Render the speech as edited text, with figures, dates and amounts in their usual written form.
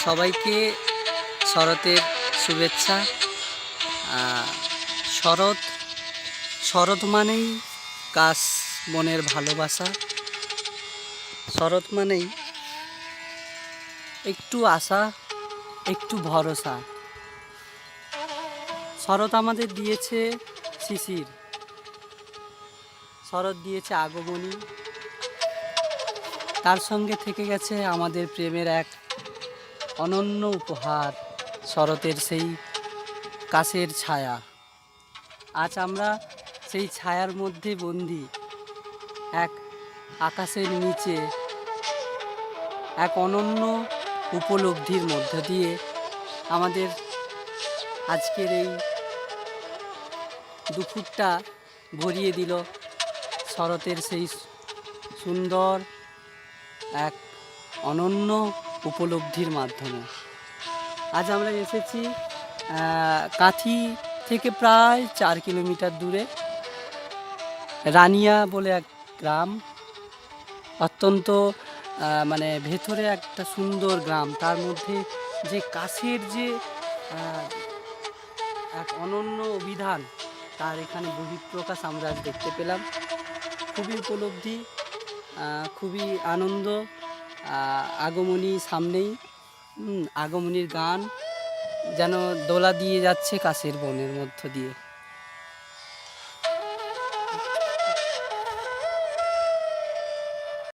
সবাইকে শরতের শুভেচ্ছা। শরৎ শরৎ মানেই কাশ মনের ভালোবাসা। শরৎ মানেই একটু আশা, একটু ভরসা। শরৎ আমাদের দিয়েছে শিশির, শরৎ দিয়েছে আগমনী, তার সঙ্গে থেকে গেছে আমাদের প্রেমের এক অনন্য উপহার, শরতের সেই কাশের ছায়া। আজ আমরা সেই ছায়ার মধ্যে বন্দী, এক আকাশের নিচে, এক অনন্য উপলব্ধির মধ্য দিয়ে আমাদের আজকের এই দুপুরটা ভরিয়ে দিল শরতের সেই সুন্দর এক অনন্য উপলব্ধির মাধ্যমে। আজ আমরা এসেছি কাঁথি থেকে প্রায় 4 কিলোমিটার দূরে রানিয়া বলে এক গ্রাম। অত্যন্ত মানে ভেতরে একটা সুন্দর গ্রাম, তার মধ্যে যে কাশের যে এক অনন্য অভিধান, তার এখানে বহিঃপ্রকাশ আমরা আজ দেখতে পেলাম। খুবই উপলব্ধি, খুবই আনন্দ। আগমনী সামনেই, আগমনীর গান যেন দোলা দিয়ে যাচ্ছে কাশের বনের মধ্য দিয়ে।